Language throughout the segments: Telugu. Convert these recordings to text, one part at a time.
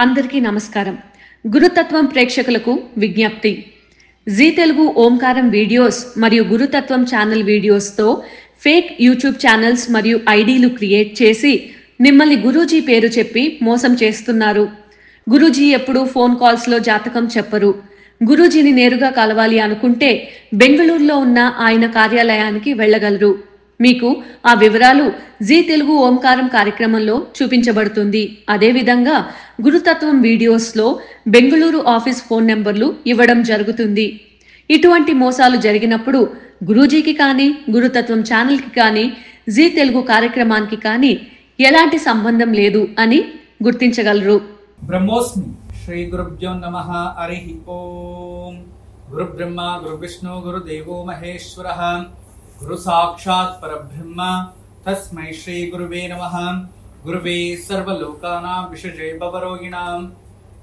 అందరికీ నమస్కారం. గురుతత్వం ప్రేక్షకులకు విజ్ఞప్తి. జీ తెలుగు ఓంకారం వీడియోస్ మరియు గురుతత్వం ఛానల్ వీడియోస్తో ఫేక్ యూట్యూబ్ ఛానల్స్ మరియు ఐడీలు క్రియేట్ చేసి మిమ్మల్ని గురూజీ పేరు చెప్పి మోసం చేస్తున్నారు. గురూజీ ఎప్పుడూ ఫోన్ కాల్స్లో జాతకం చెప్పరు. గురూజీని నేరుగా కలవాలి అనుకుంటే బెంగళూరులో ఉన్న ఆయన కార్యాలయానికి వెళ్ళగలరు. మీకు ఆ వివరాలు జీ తెలుగు ఓంకారం కార్యక్రమంలో చూపించబడుతుంది. అదేవిధంగా గురుతత్వం వీడియోస్లో బెంగళూరు ఆఫీస్ ఫోన్ నెంబర్లు ఇవ్వడం జరుగుతుంది. ఇటువంటి మోసాలు జరిగినప్పుడు గురూజీకి కానీ గురుతత్వం ఛానల్కి కానీ జీ తెలుగు కార్యక్రమానికి కానీ ఎలాంటి సంబంధం లేదు అని గుర్తించగలరు. బ్రహ్మోస్మి శ్రీ గురుభ్యో నమః. హరి ఓం. గురు బ్రహ్మ గురు విష్ణు గురు దేవో మహేశ్వరః గురు సాక్షాత్ పరబ్రహ్మ తస్మై శ్రీ గురువే నమః. గురువే సర్వలోకానాం విషజే భవరోగిణాం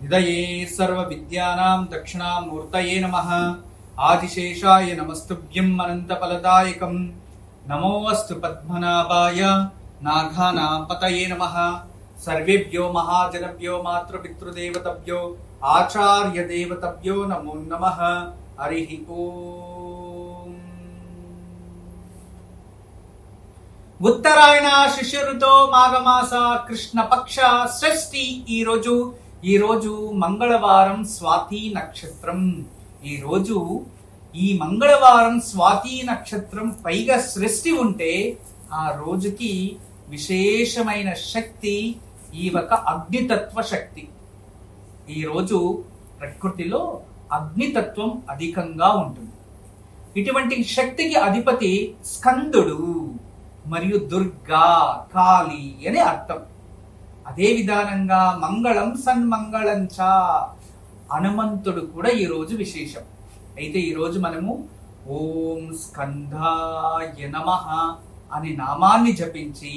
నిదయే సర్వ విద్యానాం దక్షిణామూర్తయే నమః. ఆదిశేషాయ నమస్తుభ్యం అనంత ఫలదాయకం నమోऽस्तु పద్మనాభాయ నాఘానాం పతయే నమః. సర్వేభ్యో మహాజనభ్యో మాతృపితృదేవతభ్యో ఆచార్య దేవతభ్యో నమో నమః. హరి ఓం. ఉత్తరాయణ శిశిర ఋతో మాఘమాస కృష్ణ పక్ష షష్ఠి. ఈ రోజు మంగళవారం స్వాతి నక్షత్రం. ఈ మంగళవారం స్వాతి నక్షత్రం పైగా సృష్టి ఉంటే ఆ రోజుకి విశేషమైన శక్తి ఈ ఒక అగ్నితత్వ శక్తి. ఈ రోజు ప్రకృతిలో అగ్నితత్వం అధికంగా ఉంటుంది. ఇటువంటి శక్తికి అధిపతి స్కందుడు మరియు దుర్గా కాళీ అని అర్థం. అదే విధానంగా మంగళం సన్మంగళం చ హనుమంతుడు కూడా ఈ రోజు విశేషం. అయితే ఈ రోజు మనము ఓం స్కందాయ నమః అనే నామాన్ని జపించి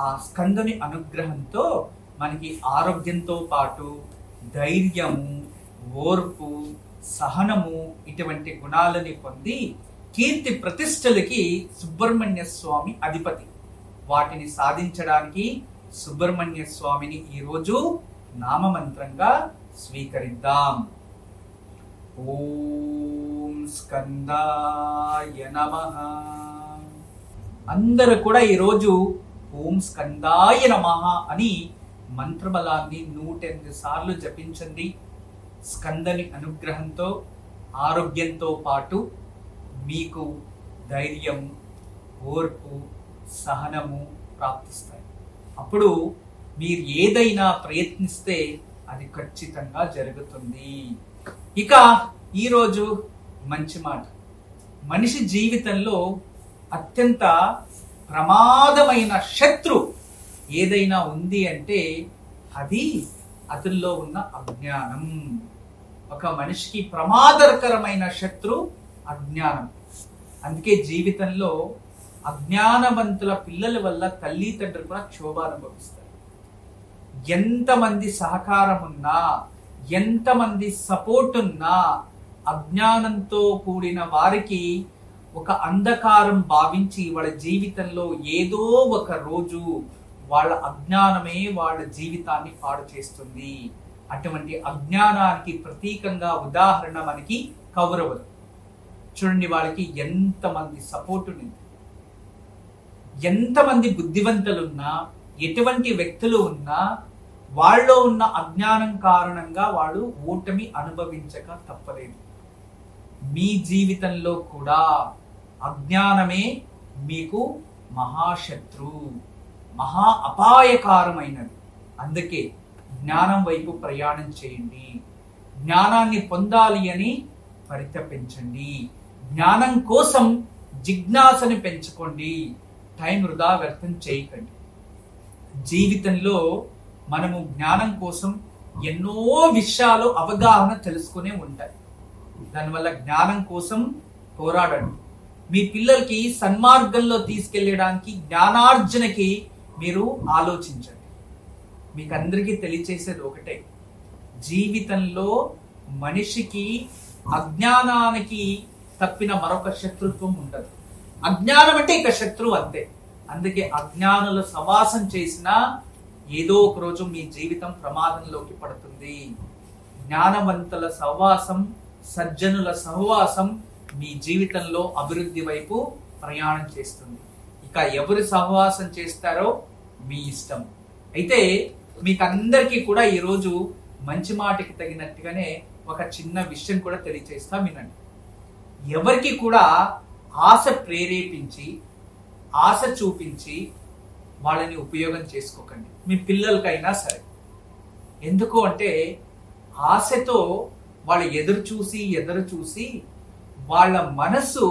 ఆ స్కందుని అనుగ్రహంతో మనకి ఆరోగ్యంతో పాటు ధైర్యము, ఓర్పు, సహనము ఇటువంటి గుణాలని పొంది కీర్తి ప్రతిష్టలకి సుబ్రహ్మణ్య స్వామి అధిపతి. వాటిని సాధించడానికి సుబ్రహ్మణ్య స్వామిని ఈరోజు నామమంత్రంగా స్వీకరిద్దాం. ఓం స్కందాయ నమః. అందరూ కూడా ఈరోజు ఓం స్కందాయ నమః అని మంత్రబలాన్ని 108 సార్లు జపించండి. స్కందని అనుగ్రహంతో ఆరోగ్యంతో పాటు మీకు ధైర్యం, ఓర్పు, సహనము ప్రాప్తిస్తాయి. అప్పుడు మీరు ఏదైనా ప్రయత్నిస్తే అది ఖచ్చితంగా జరుగుతుంది. ఇక ఈరోజు మంచి మాట. మనిషి జీవితంలో అత్యంత ప్రమాదమైన శత్రు ఏదైనా ఉంది అంటే అది అతనిలో ఉన్న అజ్ఞానం. ఒక మనిషికి ప్రమాదకరమైన శత్రు అజ్ఞానం. అందుకే జీవితంలో అజ్ఞానవంతుల పిల్లల వల్ల తల్లిదండ్రులు కూడా క్షోభ అనుభవిస్తారు. ఎంతమంది సహకారం ఉన్నా, ఎంతమంది సపోర్ట్ ఉన్నా అజ్ఞానంతో కూడిన వారికి ఒక అంధకారం భావించి వాళ్ళ జీవితంలో ఏదో ఒక రోజు వాళ్ళ అజ్ఞానమే వాళ్ళ జీవితాన్ని పాడు చేస్తుంది. అటువంటి అజ్ఞానానికి ప్రతీకంగా ఉదాహరణ మనకి కౌరవులు. చూడండి, వాళ్ళకి ఎంతమంది సపోర్ట్ ఉంది, ఎంతమంది బుద్ధివంతులున్నా, ఎటువంటి వ్యక్తులు ఉన్నా వాళ్ళలో ఉన్న అజ్ఞానం కారణంగా వాళ్ళు ఓటమి అనుభవించక తప్పలేదు. మీ జీవితంలో కూడా అజ్ఞానమే మీకు మహాశత్రు, మహా అపాయకారమైనది. అందుకే జ్ఞానం వైపు ప్రయాణం చేయండి. జ్ఞానాన్ని పొందాలి అని పరితపించండి. జ్ఞానం కోసం జిజ్ఞాసని పెంచుకోండి. టైం వృధా వ్యర్థం చేయకండి. జీవితంలో మనము జ్ఞానం కోసం ఎన్నో విషయాలు అవగాహన తెలుసుకునే ఉంటాయి. దానివల్ల జ్ఞానం కోసం పోరాడండి. మీ పిల్లలకి సన్మార్గంలో తీసుకెళ్ళడానికి జ్ఞానార్జనకి మీరు ఆలోచించండి. మీకు అందరికీ తెలియచేసేది ఒకటే, జీవితంలో మనిషికి అజ్ఞానానికి తప్పిన మరొక శత్రుత్వం ఉండదు. అజ్ఞానం అంటే ఇక శత్రువు అంతే. అందుకే అజ్ఞానుల సవాసం చేసిన ఏదో ఒక రోజు మీ జీవితం ప్రమాదంలోకి పడుతుంది. జ్ఞానవంతుల సహవాసం, సజ్జనుల సహవాసం మీ జీవితంలో అభివృద్ధి వైపు ప్రయాణం చేస్తుంది. ఇక ఎవరు సహవాసం చేస్తారో మీ ఇష్టం. అయితే మీకు అందరికీ కూడా ఈరోజు మంచి మాటకి తగినట్టుగానే ఒక చిన్న విషయం కూడా తెలియజేస్తా వినండి. ఎవరికి కూడా ఆశ ప్రేరేపించి, ఆశ చూపించి వాళ్ళని ఉపయోగం చేసుకోకండి, మీ పిల్లలకైనా సరే. ఎందుకు అంటే ఆశతో వాళ్ళు ఎదురు చూసి వాళ్ళ మనసు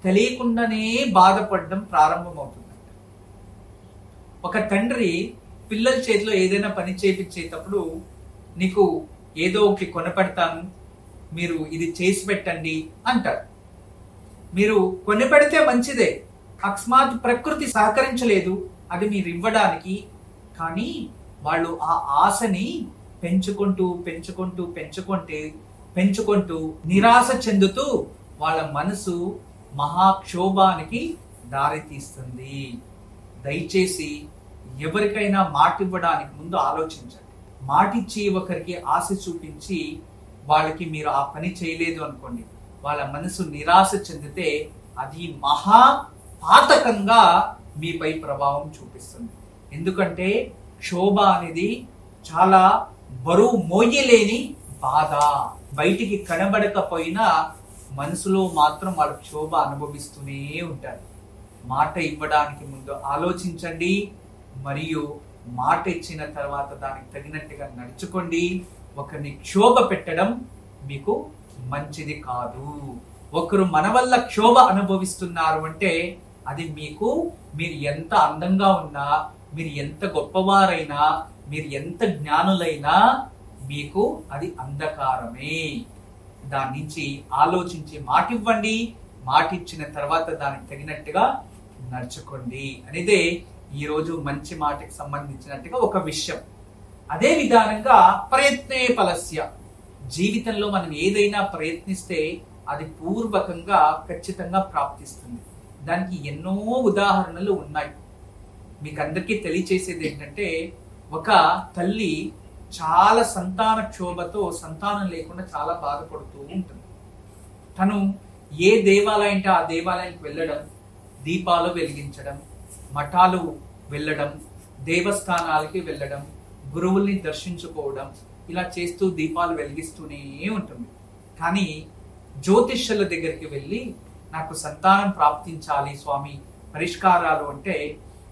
తెలియకుండానే బాధపడడం ప్రారంభమవుతుంది. ఒక తండ్రి పిల్లల చేతిలో ఏదైనా పని చేపించేటప్పుడు, నీకు ఏదో ఒకటి కొనపెడతాను, మీరు ఇది చేసి పెట్టండి అంటారు. మీరు కొనిపెడితే మంచిదే, అకస్మాత్ ప్రకృతి సహకరించలేదు అది మీరు ఇవ్వడానికి. కానీ వాళ్ళు ఆ ఆశని పెంచుకుంటూ నిరాశ చెందుతూ వాళ్ళ మనసు మహాక్షోభానికి దారి తీస్తుంది. దయచేసి ఎవరికైనా మాట ఇవ్వడానికి ముందు ఆలోచించండి. మాటిచ్చి ఒకరికి ఆశ చూపించి వాళ్ళకి మీరు ఆ పని చేయలేదు అనుకోండి, వాళ్ళ మనసు నిరాశ చెందితే అది మహా పాతకంగా మీపై ప్రభావం చూపిస్తుంది. ఎందుకంటే క్షోభ అనేది చాలా బరువు మోయలేని బాధ. బయటికి కనబడకపోయినా మనసులో మాత్రం వాళ్ళ క్షోభ అనుభవిస్తూనే ఉంటారు. మాట ఇవ్వడానికి ముందు ఆలోచించండి, మరియు మాట ఇచ్చిన తర్వాత దానికి తగినట్టుగా నడుచుకోండి. ఒకరిని క్షోభ పెట్టడం మీకు మంచిది కాదు. ఒకరు మన వల్ల క్షోభ అనుభవిస్తున్నారు అంటే అది మీరు ఎంత అందంగా ఉన్నా, మీరు ఎంత గొప్పవారైనా, మీరు ఎంత జ్ఞానులైనా మీకు అది అంధకారమే. దాని నుంచి ఆలోచించి మాట ఇవ్వండి, మాట ఇచ్చిన తర్వాత దానికి తగినట్టుగా నడుచుకోండి అనేదే ఈరోజు మంచి మాటకి సంబంధించినట్టుగా ఒక విషయం. అదే విధానంగా ప్రయత్నే ఫలస్య. జీవితంలో మనం ఏదైనా ప్రయత్నిస్తే అది పూర్వకంగా ఖచ్చితంగా ప్రాప్తిస్తుంది. దానికి ఎన్నో ఉదాహరణలు ఉన్నాయి. మీకు అందరికీ తెలియచేసేది ఏంటంటే, ఒక తల్లి చాలా సంతాన క్షోభతో సంతానం లేకుండా చాలా బాధపడుతూ ఉంటుంది. తను ఏ దేవాలయం అంటే ఆ దేవాలయానికి వెళ్ళడం, దీపాలు వెలిగించడం, మఠాలు వెళ్ళడం, దేవస్థానాలకి వెళ్ళడం, గురువుల్ని దర్శించుకోవడం, ఇలా చేస్తూ దీపాలు వెలిగిస్తూనే ఉంటుంది. కానీ జ్యోతిష్యుల దగ్గరికి వెళ్ళి నాకు సంతానం ప్రాప్తించాలి స్వామి, పరిష్కారాలు అంటే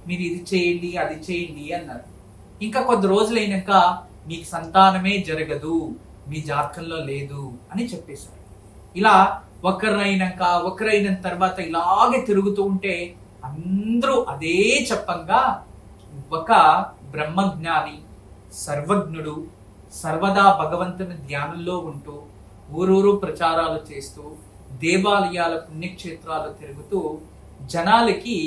మీరు ఇది చేయండి అది చేయండి అన్నారు. ఇంకా కొద్ది రోజులైనాక మీకు సంతానమే జరగదు, మీ జాతకంలో లేదు అని చెప్పేశారు. ఇలా ఒకరైన తర్వాత ఇలాగే తిరుగుతూ ఉంటే అందరూ అదే చెప్పంగా ఒక బ్రహ్మజ్ఞాని, సర్వజ్ఞుడు, సర్వదా భగవంతుని ధ్యానంలో ఉంటూ ఊరూరు ప్రచారాలు చేస్తూ దేవాలయాల పుణ్యక్షేత్రాలు తిరుగుతూ జనాలకి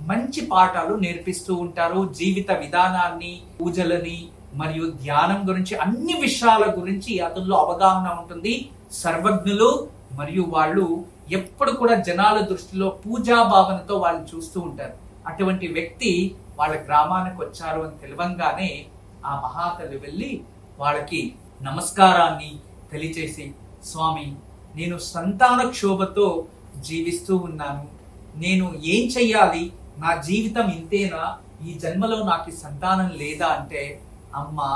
మంచి పాఠాలు నేర్పిస్తూ ఉంటారు. జీవిత విధానాన్ని, పూజలని మరియు ధ్యానం గురించి అన్ని విషయాల గురించి అతనిలో అవగాహన ఉంటుంది. సర్వజ్ఞులు మరియు వాళ్ళు ఎప్పుడు కూడా జనాల దృష్టిలో పూజా భావనతో వాళ్ళు చూస్తూ ఉంటారు. అటువంటి వ్యక్తి వాళ్ళ గ్రామానికి వచ్చారు అని తెలియంగానే ఆ మహాతల్లి వెళ్ళి వాళ్ళకి నమస్కారాన్ని తెలియచేసి, స్వామి నేను సంతాన క్షోభతో జీవిస్తూ ఉన్నాను, నేను ఏం చెయ్యాలి, నా జీవితం ఇంతేనా, ఈ జన్మలో నాకు సంతానం లేదా అంటే, అమ్మా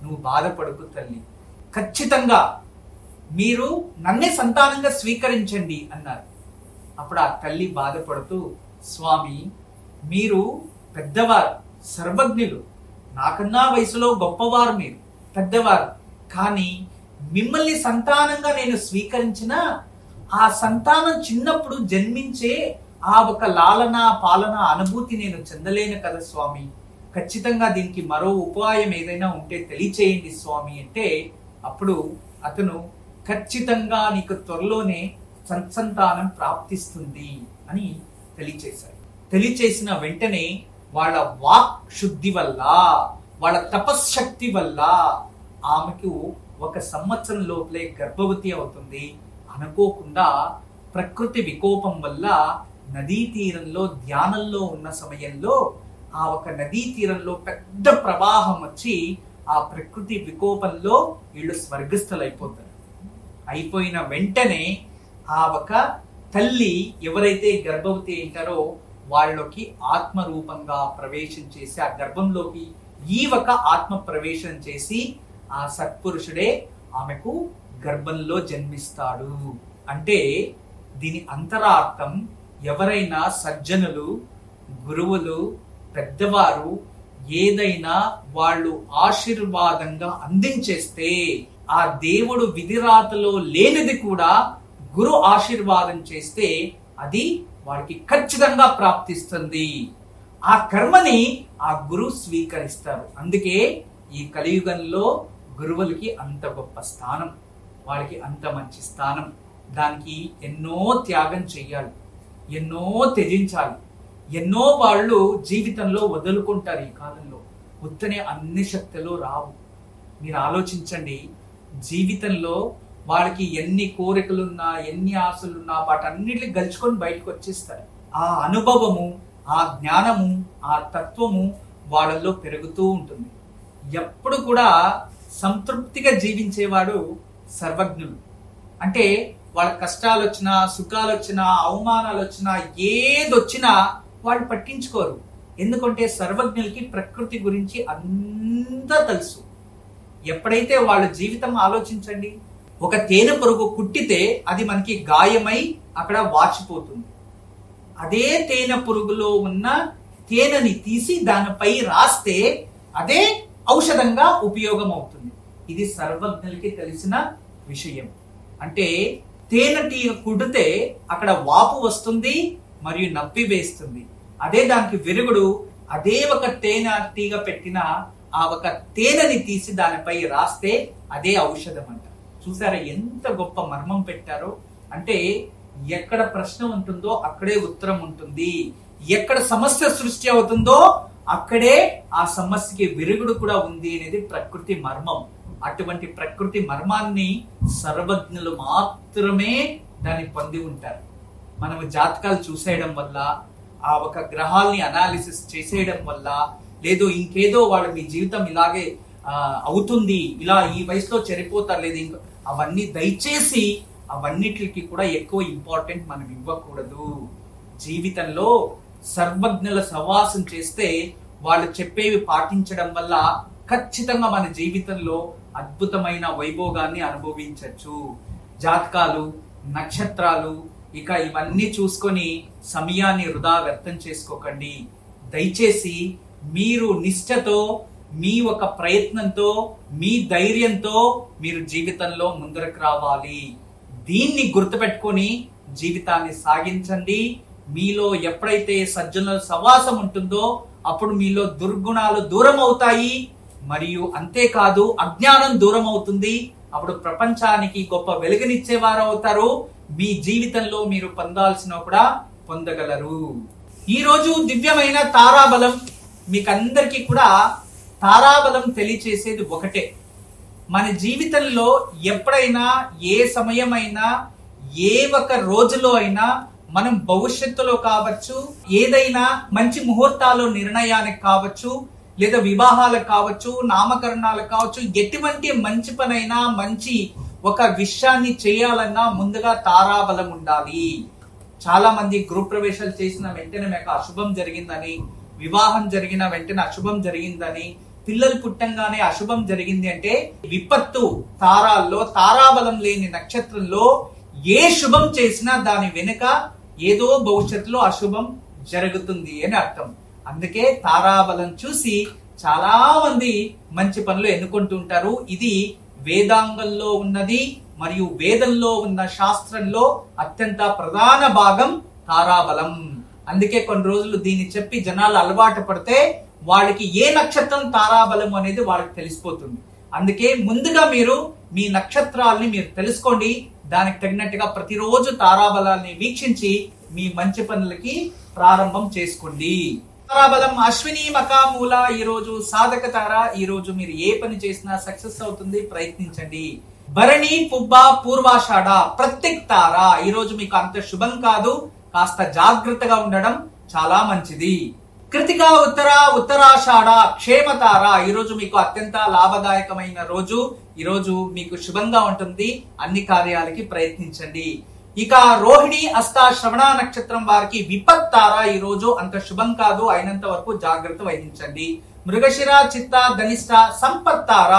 నువ్వు బాధపడకు తల్లి, ఖచ్చితంగా మీరు నన్నే సంతానంగా స్వీకరించండి అన్నారు. అప్పుడు ఆ తల్లి బాధపడుతూ, స్వామి మీరు పెద్దవారు, సర్వజ్ఞులు, నాకన్నా వయసులో గొప్పవారు, మీరు పెద్దవారు, కానీ మిమ్మల్ని సంతానంగా నేను స్వీకరించిన ఆ సంతానం చిన్నప్పుడు జన్మించే ఆ ఒక లాలన పాలన అనుభూతి నేను చెందలేను కదా స్వామి, ఖచ్చితంగా దీనికి మరో ఉపాయం ఏదైనా ఉంటే తెలియచేయండి స్వామి అంటే, అప్పుడు అతను ఖచ్చితంగా నీకు త్వరలోనే సత్సంతానం ప్రాప్తిస్తుంది అని తెలియచేశారు. తెలియచేసిన వెంటనే వాళ్ళ వాక్ శుద్ధి వల్ల, వాళ్ళ తపశ్శక్తి వల్ల ఆమెకు 1 సంవత్సరం లోపలే గర్భవతి అవుతుంది. అనుకోకుండా ప్రకృతి వికోపం వల్ల నదీ తీరంలో ధ్యానంలో ఉన్న సమయంలో ఆ ఒక నదీ తీరంలో పెద్ద ప్రవాహం వచ్చి ఆ ప్రకృతి వికోపంలో వీళ్ళు స్వర్గస్థులైపోతారు. అయిపోయిన వెంటనే ఆ ఒక తల్లి ఎవరైతే గర్భవతి ఉంటారో వాళ్ళకి ఆత్మ రూపంగా ప్రవేశం చేసి ఆ గర్భంలోకి ఈ ఒక ఆత్మ ప్రవేశం చేసి ఆ సత్పురుషుడే ఆమెకు గర్భంలో జన్మిస్తాడు. అంటే దీని అంతరార్థం ఎవరైనా సజ్జనులు, గురువులు, పెద్దవారు ఏదైనా వాళ్ళు ఆశీర్వాదంగా అందించేస్తే ఆ దేవుడు విధిరాతలో లేనిది కూడా గురు ఆశీర్వాదం చేస్తే అది వారికి ఖచ్చితంగా ప్రాప్తిస్తుంది. ఆ కర్మని ఆ గురు స్వీకరిస్తారు. అందుకే ఈ కలియుగంలో గురువులకి అంత గొప్ప స్థానం, వాళ్ళకి అంత మంచి స్థానం. దానికి ఎన్నో త్యాగం చెయ్యాలి, ఎన్నో త్యజించాలి, ఎన్నో వాళ్ళు జీవితంలో వదులుకుంటారు. ఈ కాలంలో ఉత్తనే అన్ని శక్తులు రావు. మీరు ఆలోచించండి, జీవితంలో వాళ్ళకి ఎన్ని కోరికలున్నా, ఎన్ని ఆశలున్నా వాటన్నిటిని గెలుచుకొని బయటకు వచ్చేస్తారు. ఆ అనుభవము, ఆ జ్ఞానము, ఆ తత్వము వాళ్ళల్లో పెరుగుతూ ఉంటుంది. ఎప్పుడు కూడా సంతృప్తిగా జీవించేవాడు సర్వజ్ఞులు. అంటే వాళ్ళ కష్టాలు వచ్చినా, సుఖాలు వచ్చినా, అవమానాలు వచ్చినా, ఏదొచ్చినా వాళ్ళు పట్టించుకోరు. ఎందుకంటే సర్వజ్ఞులకి ప్రకృతి గురించి అంతా తెలుసు. ఎప్పుడైతే వాళ్ళ జీవితం ఆలోచించండి, ఒక తేనె పురుగు కుట్టితే అది మనకి గాయమై అక్కడ వాచిపోతుంది. అదే తేనె పురుగులో ఉన్న తేనెని తీసి దానిపై రాస్తే అదే ఔషధంగా ఉపయోగం అవుతుంది. ఇది సర్వజ్ఞులకి తెలిసిన విషయం. అంటే తేనెటీగ కుడితే అక్కడ వాపు వస్తుంది మరియు నొప్పి వేస్తుంది. అదే దానికి విరుగుడు, అదే ఒక తేనెటీగ పెట్టిన ఆ ఒక తేనెని తీసి దానిపై రాస్తే అదే ఔషధం అంట. చూసారా ఎంత గొప్ప మర్మం పెట్టారో. అంటే ఎక్కడ ప్రశ్న ఉంటుందో అక్కడే ఉత్తరం ఉంటుంది, ఎక్కడ సమస్య సృష్టి అవుతుందో అక్కడే ఆ సమస్యకి విరుగుడు కూడా ఉంది అనేది ప్రకృతి మర్మం. అటువంటి ప్రకృతి మర్మాన్ని సర్వజ్ఞులు మాత్రమే దాన్ని పొంది ఉంటారు. మనము జాతకాలు చూసేయడం వల్ల, ఆ ఒక గ్రహాల్ని అనాలిసిస్ చేసేయడం వల్ల, లేదు ఇంకేదో వాళ్ళు మీ జీవితం ఇలాగే అవుతుంది, ఇలా ఈ వయసులో చనిపోతారు, లేదు ఇంకా అవన్నీ దయచేసి అవన్నిటికి కూడా ఎక్కువ ఇంపార్టెంట్ మనం ఇవ్వకూడదు. జీవితంలో సర్వజ్ఞుల సహవాసం చేస్తే, వాళ్ళు చెప్పేవి పాటించడం వల్ల ఖచ్చితంగా మన జీవితంలో అద్భుతమైన వైభోగాన్ని అనుభవించవచ్చు. జాతకాలు, నక్షత్రాలు ఇక ఇవన్నీ చూసుకొని సమయాన్ని వృధా వ్యర్థం చేసుకోకండి. దయచేసి మీరు నిష్ఠతో, మీ ఒక ప్రయత్నంతో, మీ ధైర్యంతో మీరు జీవితంలో ముందరకు రావాలి. దీన్ని గుర్తుపెట్టుకొని జీవితాన్ని సాగించండి. మీలో ఎప్పుడైతే సజ్జనుల సహవాసం ఉంటుందో అప్పుడు మీలో దుర్గుణాలు దూరం అవుతాయి, మరియు అంతేకాదు అజ్ఞానం దూరం అవుతుంది. అప్పుడు ప్రపంచానికి గొప్ప వెలుగునిచ్చేవారు అవుతారు. మీ జీవితంలో మీరు పొందాల్సిన కూడా పొందగలరు. ఈ రోజు దివ్యమైన తారాబలం మీకందరికీ కూడా తారాబలం తెలియచేసేది ఒకటే. మన జీవితంలో ఎప్పుడైనా, ఏ సమయమైనా, ఏ ఒక రోజులో అయినా, మనం భవిష్యత్తులో కావచ్చు, ఏదైనా మంచి ముహూర్తాలు నిర్ణయానికి కావచ్చు, లేదా వివాహాలకు కావచ్చు, నామకరణాలకు కావచ్చు, ఎటువంటి మంచి పనైనా, మంచి ఒక విషయాన్ని చేయాలన్నా ముందుగా తారాబలం ఉండాలి. చాలా మంది గృహ ప్రవేశాలు చేసిన వెంటనే మీకు అశుభం జరిగిందని, వివాహం జరిగిన వెంటనే అశుభం జరిగిందని, పిల్లలు పుట్టంగానే అశుభం జరిగింది అంటే విపత్తు తారాల్లో, తారాబలం లేని నక్షత్రంలో ఏ శుభం చేసినా దాని వెనుక ఏదో భవిష్యత్తులో అశుభం జరుగుతుంది అని అర్థం. అందుకే తారాబలం చూసి చాలా మంది మంచి పనులు ఎన్నుకుంటుంటారు. ఇది వేదాంగంలో ఉన్నది మరియు వేదంలో ఉన్న శాస్త్రంలో అత్యంత ప్రధాన భాగం తారాబలం. అందుకే కొన్ని రోజులు దీన్ని చెప్పి జనాలు అలవాటు పడితే వాళ్ళకి ఏ నక్షత్రం తారాబలం అనేది వాళ్ళకి తెలిసిపోతుంది. అందుకే ముందుగా మీరు మీ నక్షత్రాలని మీరు తెలుసుకోండి. దానికి తగినట్టుగా ప్రతిరోజు తారాబలాన్ని వీక్షించి మీ మంచి పనులకి ప్రారంభం చేసుకోండి. తారాబలం అశ్విని మకామూల ఈ రోజు సాధక తార. ఈ రోజు మీరు ఏ పని చేసినా సక్సెస్ అవుతుంది, ప్రయత్నించండి. భరణి, పుబ్బ, పూర్వాషాఢ, ప్రత్యేక తార ఈ రోజు మీకు అంత శుభం కాదు, కాస్త జాగ్రత్తగా ఉండడం చాలా మంచిది. కృతికా ఉత్తరాషాఢ క్షేమతార ఈరోజు మీకు అత్యంత లాభదాయకమైన రోజు. ఈరోజు మీకు శుభంగా ఉంటుంది. అన్ని కార్యాలకి ప్రయత్నించండి. ఇక రోహిణి హస్త శ్రవణ నక్షత్రం వారికి విపత్తార ఈరోజు అంత శుభం కాదు, అయినంత వరకు జాగ్రత్త వహించండి. మృగశిర చిత్త ధనిష్ట సంపత్తార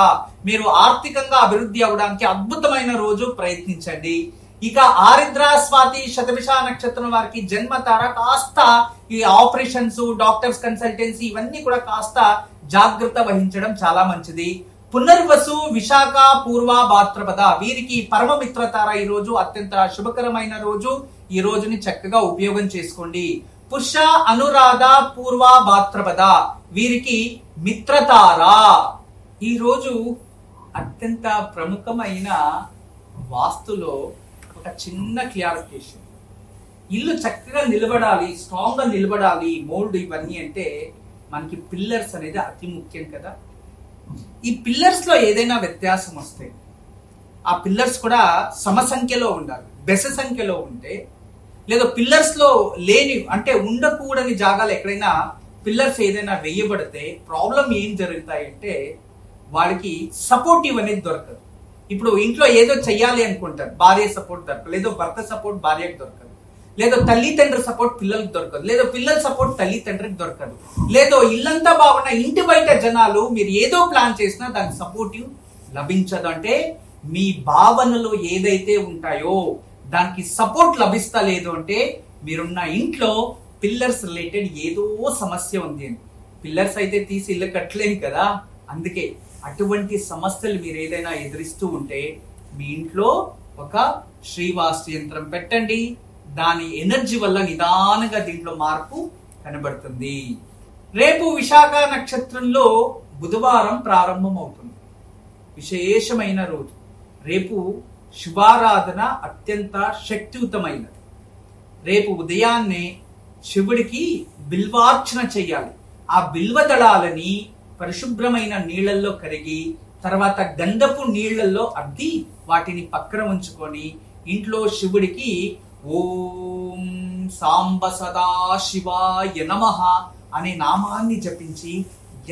మీరు ఆర్థికంగా అభివృద్ధి అవడానికి అద్భుతమైన రోజు, ప్రయత్నించండి. ఇక ఆరిద్ర స్వాతి శతభిష నక్షత్రం వారికి జన్మతార కాస్త ఈ ఆపరేషన్స్, డాక్టర్స్ కన్సల్టెన్సీ ఇవన్నీ కూడా కాస్త జాగ్రత్త వహించడం చాలా మంచిది. పునర్వసు విశాఖ పూర్వ భాద్రపద వీరికి పరమమిత్రతార ఈ రోజు అత్యంత శుభకరమైన రోజు. ఈ రోజుని చక్కగా ఉపయోగం చేసుకోండి. పుష్య అనురాధ పూర్వ భాద్రపద వీరికి మిత్రతార ఈ రోజు అత్యంత ప్రముఖమైన వాస్తులో ఒక చిన్న క్లారిఫికేషన్. ఇల్లు చక్కగా నిలబడాలి, స్ట్రాంగ్ గా నిలబడాలి, మోల్డ్ ఇవన్నీ అంటే మనకి పిల్లర్స్ అనేది అతి ముఖ్యం కదా. ఈ పిల్లర్స్ లో ఏదైనా వ్యత్యాసం వస్తే ఆ పిల్లర్స్ కూడా సమసంఖ్యలో ఉండాలి. బెస సంఖ్యలో ఉంటే లేదా పిల్లర్స్ లో లేని అంటే ఉండకూడని జాగాలు ఎక్కడైనా పిల్లర్స్ ఏదైనా వేయబడితే ప్రాబ్లం ఏం జరుగుతాయంటే వాడికి సపోర్టివ్ అనేది దొరకదు. ఇప్పుడు ఇంట్లో ఏదో చెయ్యాలి అనుకుంటారు, భార్య సపోర్ట్ దొరకదు, లేదో భర్త సపోర్ట్ భార్యకు దొరకదు, లేదో తల్లి తండ్రి సపోర్ట్ పిల్లలకు దొరకదు, లేదో పిల్లల సపోర్ట్ తల్లి తండ్రికి దొరకదు, లేదో ఇల్లంతా బాగున్న ఇంటి బయట జనాలు మీరు ఏదో ప్లాన్ చేసినా దానికి సపోర్టివ్ లభించదు. అంటే మీ భావనలు ఏదైతే ఉంటాయో దానికి సపోర్ట్ లభిస్తలేదు అంటే మీరున్న ఇంట్లో పిల్లర్స్ రిలేటెడ్ ఏదో సమస్య ఉంది అని. పిల్లర్స్ అయితే తీసి ఇల్లు కట్టలేము కదా. అందుకే అటువంటి సమస్యలు మీరు ఏదైనా ఎదురిస్తూ ఉంటే మీ ఇంట్లో ఒక శ్రీవాస్తు యంత్రం పెట్టండి. దాని ఎనర్జీ వల్ల నిదానంగా దీంట్లో మార్పు కనబడుతుంది. రేపు విశాఖ నక్షత్రంలో బుధవారం ప్రారంభం అవుతుంది. విశేషమైన రోజు. రేపు శివారాధన అత్యంత శక్తియుతమైనది. రేపు ఉదయాన్నే శివుడికి బిల్వార్చన చెయ్యాలి. ఆ బిల్వ దళాలని పరిశుభ్రమైన నీళ్లలో కరిగి తర్వాత గంధపు నీళ్లలో అద్ది వాటిని పక్కన ఉంచుకొని ఇంట్లో శివుడికి ఓం సాంబ సదా శివాయ నమః అనే నామాన్ని జపించి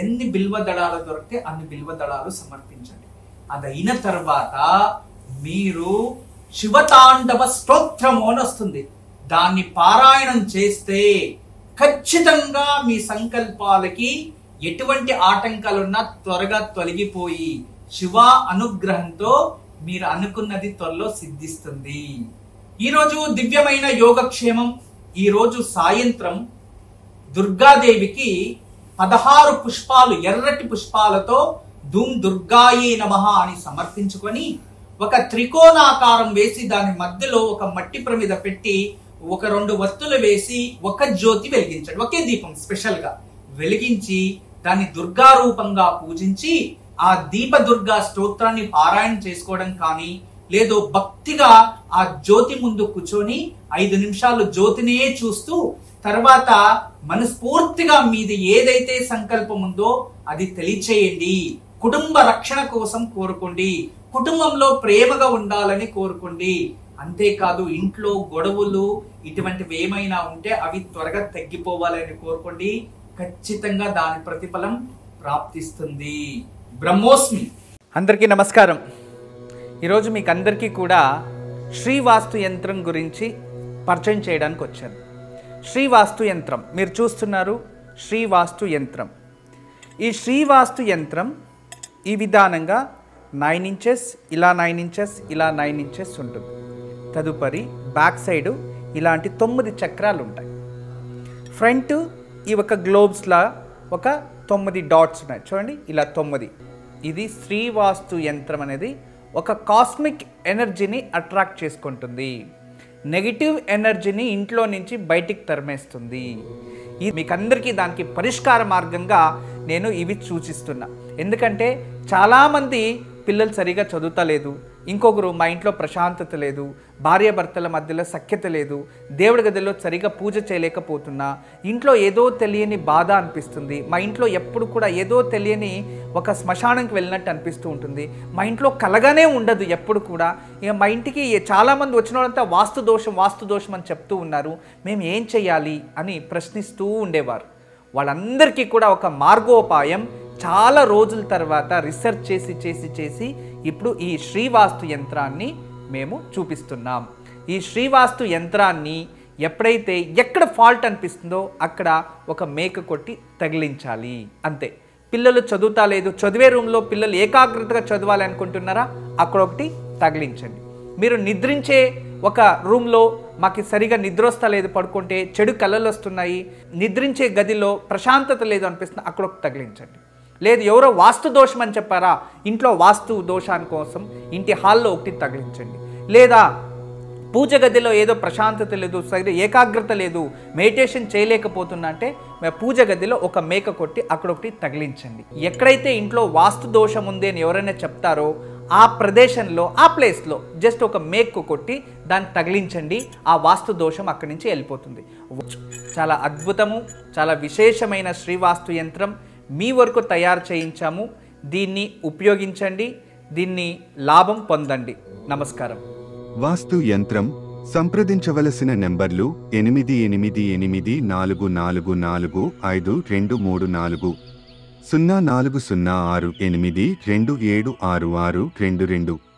ఎన్ని బిల్వ దళాలు దొరికితే అన్ని బిల్వ దళాలు సమర్పించండి. అదైన తర్వాత మీరు శివతాండవ స్తోత్రము అని వస్తుంది, దాన్ని పారాయణం చేస్తే ఖచ్చితంగా మీ సంకల్పాలకి ఎటువంటి ఆటంకాలున్నా త్వరగా తొలగిపోయి శివ అనుగ్రహంతో మీరు అనుకున్నది త్వరలో సిద్ధిస్తుంది. ఈ రోజు దివ్యమైన యోగక్షేమం. ఈ రోజు సాయంత్రం దుర్గాదేవికి 16 పుష్పాలు ఎర్రటి పుష్పాలతో ధూమ్ దుర్గాయే నమః అని సమర్పించుకొని ఒక త్రికోణాకారం వేసి దాని మధ్యలో ఒక మట్టి ప్రమిద పెట్టి ఒక 2 వత్తులు వేసి ఒక జ్యోతి వెలిగించండి. ఒకే దీపం స్పెషల్ గా వెలిగించి దాన్ని దుర్గా రూపంగా పూజించి ఆ దీప దుర్గా స్తోత్రాన్ని పారాయణ చేసుకోవడం కానీ లేదో భక్తిగా ఆ జ్యోతి ముందు కూర్చొని 5 నిమిషాలు జ్యోతినే చూస్తూ తర్వాత మనస్ఫూర్తిగా మీది ఏదైతే సంకల్పం ఉందో అది తెలియచేయండి. కుటుంబ రక్షణ కోసం కోరుకోండి, కుటుంబంలో ప్రేమగా ఉండాలని కోరుకోండి. అంతేకాదు ఇంట్లో గొడవలు ఇటువంటివి ఏమైనా ఉంటే అవి త్వరగా తగ్గిపోవాలని కోరుకోండి. ఖచ్చితంగా దాని ప్రతిఫలం ప్రాప్తిస్తుంది. బ్రహ్మోస్మి. అందరికీ నమస్కారం. ఈరోజు మీకు అందరికీ కూడా శ్రీవాస్తు యంత్రం గురించి పరిచయం చేయడానికి వచ్చాను. శ్రీవాస్తు యంత్రం మీరు చూస్తున్నారు. శ్రీవాస్తు యంత్రం. ఈ శ్రీవాస్తు యంత్రం ఈ విధానంగా 9 ఇంచెస్ ఇలా 9 ఇంచెస్ ఇలా 9 ఇంచెస్ ఉంటుంది. తదుపరి బ్యాక్ సైడు ఇలాంటి 9 చక్రాలు ఉంటాయి. ఫ్రంట్ ఈ ఒక గ్లోబ్స్లా ఒక 9 డాట్స్ ఉన్నాయి చూడండి, ఇలా 9. ఇది శ్రీవాస్తు యంత్రం అనేది ఒక కాస్మిక్ ఎనర్జీని అట్రాక్ట్ చేసుకుంటుంది. నెగిటివ్ ఎనర్జీని ఇంట్లో నుంచి బయటికి తరిమేస్తుంది. మీకు అందరికీ దానికి పరిష్కార మార్గంగా నేను ఇవి సూచిస్తున్నా. ఎందుకంటే చాలామంది పిల్లలు సరిగా చదువుతలేదు, ఇంకొకరు మా ఇంట్లో ప్రశాంతత లేదు, భార్యాభర్తల మధ్యలో సఖ్యత లేదు, దేవుడి గదిలో సరిగా పూజ చేయలేకపోతున్నా, ఇంట్లో ఏదో తెలియని బాధ అనిపిస్తుంది, మా ఇంట్లో ఎప్పుడు కూడా ఏదో తెలియని ఒక శ్మశానంకి వెళ్ళినట్టు అనిపిస్తూ ఉంటుంది, మా ఇంట్లో కలగానే ఉండదు ఎప్పుడు కూడా. ఇక మా ఇంటికి చాలామంది వచ్చిన వాళ్ళంతా వాస్తు దోషం అని చెప్తూ ఉన్నారు, మేము ఏం చేయాలి అని ప్రశ్నిస్తూ ఉండేవారు. వాళ్ళందరికీ కూడా ఒక మార్గోపాయం చాలా రోజుల తర్వాత రీసెర్చ్ చేసి ఇప్పుడు ఈ శ్రీవాస్తు యంత్రాన్ని మేము చూపిస్తున్నాం. ఈ శ్రీవాస్తు యంత్రాన్ని ఎప్పుడైతే ఎక్కడ ఫాల్ట్ అనిపిస్తుందో అక్కడ ఒక మేక కొట్టి తగిలించాలి అంతే. పిల్లలు చదువుతా లేదు, చదివే రూమ్లో పిల్లలు ఏకాగ్రతగా చదవాలి అనుకుంటున్నారా, అక్కడ ఒకటి తగిలించండి. మీరు నిద్రించే ఒక రూమ్లో మాకు సరిగా నిద్ర వస్తా లేదు, పడుకుంటే చెడు కళలు వస్తున్నాయి, నిద్రించే గదిలో ప్రశాంతత లేదు అనిపిస్తుంది, అక్కడ ఒకటి తగిలించండి. లేదు ఎవరో వాస్తు దోషం అని చెప్పారా, ఇంట్లో వాస్తు దోషాని కోసం ఇంటి హాల్లో ఒకటి తగిలించండి. లేదా పూజ గదిలో ఏదో ప్రశాంతత లేదు, సరిగ్గా ఏకాగ్రత లేదు, మెడిటేషన్ చేయలేకపోతున్నా అంటే పూజ గదిలో ఒక మేక కొట్టి అక్కడ ఒకటి తగిలించండి. ఎక్కడైతే ఇంట్లో వాస్తు దోషం ఉంది అని ఎవరైనా చెప్తారో ఆ ప్రదేశంలో ఆ ప్లేస్లో జస్ట్ ఒక మేకు కొట్టి దాన్ని తగిలించండి. ఆ వాస్తు దోషం అక్కడి నుంచి వెళ్ళిపోతుంది. చాలా అద్భుతము, చాలా విశేషమైన శ్రీవాస్తు యంత్రం మీ వరకు తయారు చేయించాము. దీన్ని ఉపయోగించండి, దీన్ని లాభం పొందండి. నమస్కారం. వాస్తు యంత్రం సంప్రదించవలసిన నెంబర్లు 8844452344 040682766622.